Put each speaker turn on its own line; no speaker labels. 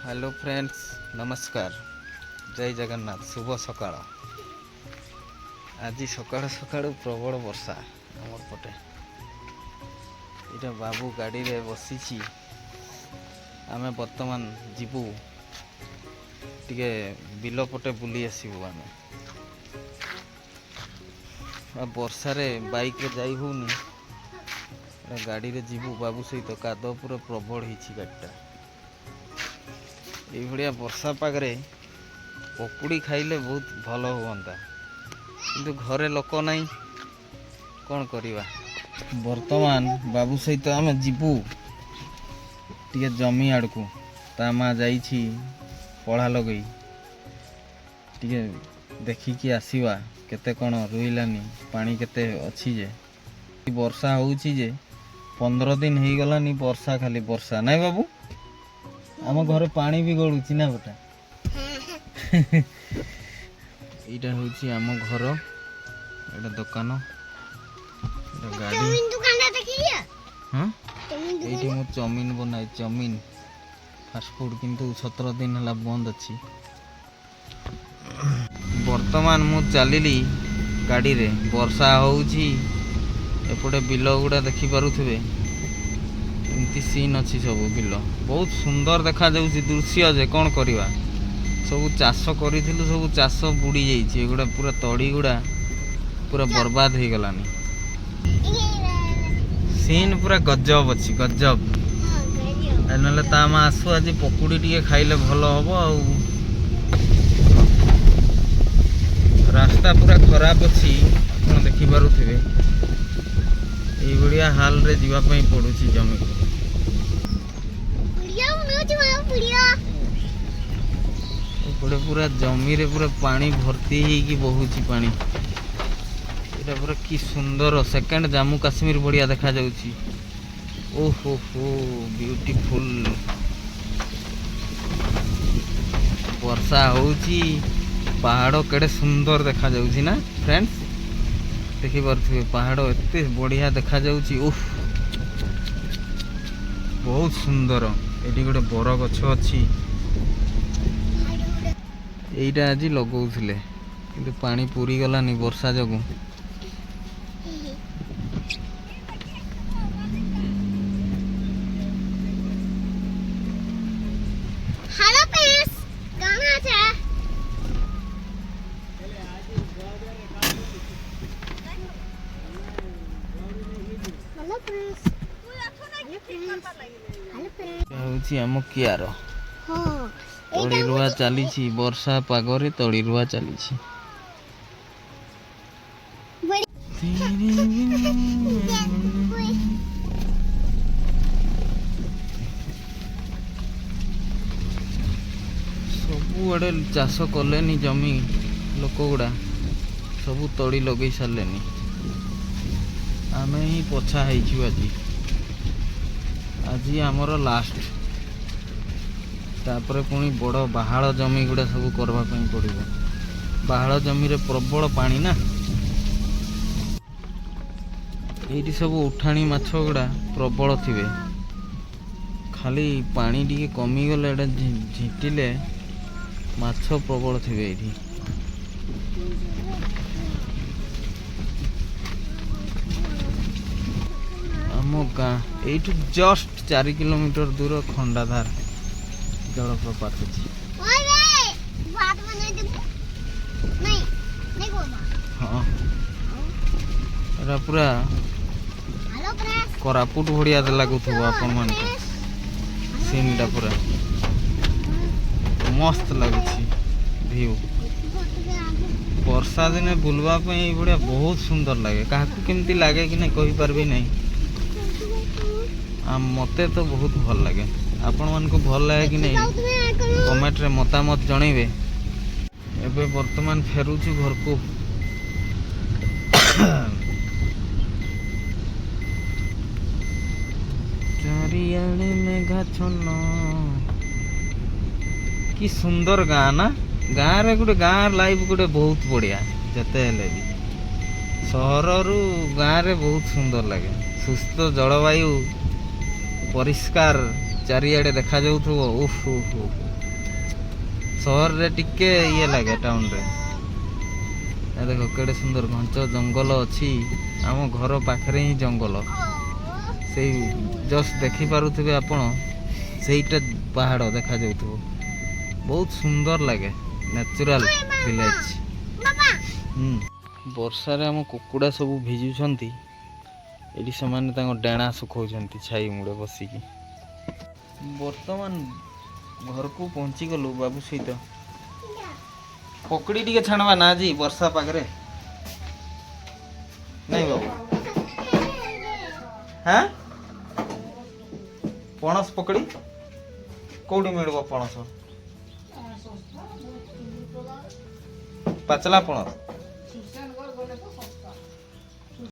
Hello friends, नमस्कार, जय जगन्नाथ। शुभ सकाळ। आज सकाळ सकाळ प्रबल वर्षा आमर पटे। इटा बाबू गाड़ी रे बसी। आमे वर्तमान जीवु टिके बिल पटे बुली आसबू। आमे वर्षा रे बाइक रे जाई होनी, गाड़ी रे जीवु बाबू सहित। कादो पूरा प्रबल हिची गाड़ीटा। ये वर्षा पागरे पकुड़ी खाइले बहुत भल हुआ, किंतु घरे लोक नहीं, कौन करिवा। वर्तमान बाबू सहित आम जीवु टिके जमी आड़ को। ता माँ जाइछि पढ़ा लगई, टिके देखिकी आसीवा केते कौन रुइलानी, पानी केते अच्छी जे। वर्षा होउछि जे 15 दिन हो गलानी। वर्षा खाली वर्षा नहीं बाबू। आम घर पानी भी गड़ुची ना बेटा। यहाँ हूँ आम घर, एटा दुकान, गाड़ी। हाँ, ये मो चाउमिन बनाए, चाउमिन फास्टफूड, किंतु 17 दिन है बंद अच्छी। वर्तमान मु चलिली गाड़ी रे। वर्षा होउछि, एपटे बिल गुड़ा देखि पारुथिबे। एमती सीन अच्छी सब बिल बहुत सुंदर देखा जाउछि दृश्य जे कौन करवा। सब चाष करिथिलु, सब चाष बुड़ी जाइछि। एगुड़ा पूरा तड़ी गुड़ा पूरा बर्बाद हो गलानी। सीन पूरा गजब अच्छी, गजब। नले ता मा आसु आज पकुड़ी टिके खाइले भल हबो। आ रास्ता पूरा खराब अच्छी, आप देखि पारुथिबे। एई बढिया हाल रे जीवा पई पडुछि जमी को। पूरा जमी रे पूरा पानी भर्ती ही बहुची पानी। एटा पूरा की सुंदर सेकंड जम्मू काश्मीर बढ़िया देखा जाउची। ओहो हो, ब्यूटीफुल। वर्षा होउची, पहाड़ केड़े सुंदर देखा जाउची ना फ्रेंड्स। देखि पारथिबे पहाड़ एते बढ़िया देखा जाउची। उफ, बहुत सुंदर। एटी गोटे बर गछ अच्छी। एटा आज लगौथिले, किंतु पानी पूरी गलानी वर्षा जगू।
हेलो फ्रेंड्स, कहां छ? हेलो फ्रेंड्स,
आम कियार तड़ी रुआ चली। वर्षा पागरे तड़ी रुआ चली। सबु आड़े चाष कले जमी लोक गुड़ा सबू तड़ी लगे सारे। आमे ही पछा है आज आमर लास्ट। तापर पुणी बड़ बाहाल जमी गुड़ा सब करने पड़ो। बाहाल जमी रे प्रबल पानी ना। ये सब उठाणी माछ गुड़ा प्रबल थिबे। खाली पानी टिके कमीगले एटा झिटिले माछ प्रबल थिबे। ये आम गाँ एठू जस्ट 4 किलोमीटर दूर खंडाधार जलप्रपात अछि। हाँ, एरा पूरा कोरापुट भड़िया लगुथबो आपन मान को। सीनटा पूरा मस्त लगुछि व्यू। वर्षा दिने बुलवा पे बढ़िया बहुत सुंदर लगे। क्या केमती लगे कि नहीं कहि पारबी नहीं। मते तो बहुत भल लगे। आपण मान को भल लगे कि नहीं कमेंट रे मतामत जणेबे। एबे वर्तमान फेरुछि घर को। चारियाले मेघाछन्न। कि सुंदर गाँ ना। गाँ रे गुटे गाँ लाइफ गुटे बहुत बढ़िया। जते हेले भी सहर रु गाँ रे बहुत सुंदर लगे। सुस्थ जलवायु, परिष्कार चारिआडे देखा जाउथबो। उफ उफ, सहर रे टिके ये लगे टाउन रे ए देखो केड़े सुंदर घंच जंगल अछि आम घर पाखरे ही जंगल से जस्ट देखि पारुथिबे आपण सेईटा पहाड़ देखा जाउथबो बहुत सुंदर लगे नेचुरल विलेज
बाबा
वर्षा रे हम कुकुड़ा सब भिजुछंती एडी समान तांको डेणा सुखौछंती छाई मुड़े बसिकी वर्तमान घर को पहुंची गलु बाबू सहित पकड़ी टिके छाणवा ना जी वर्षा पागरे नहीं बाबू हाँ पणस पकड़ी कोडी मिलबो पणस पाचला पणस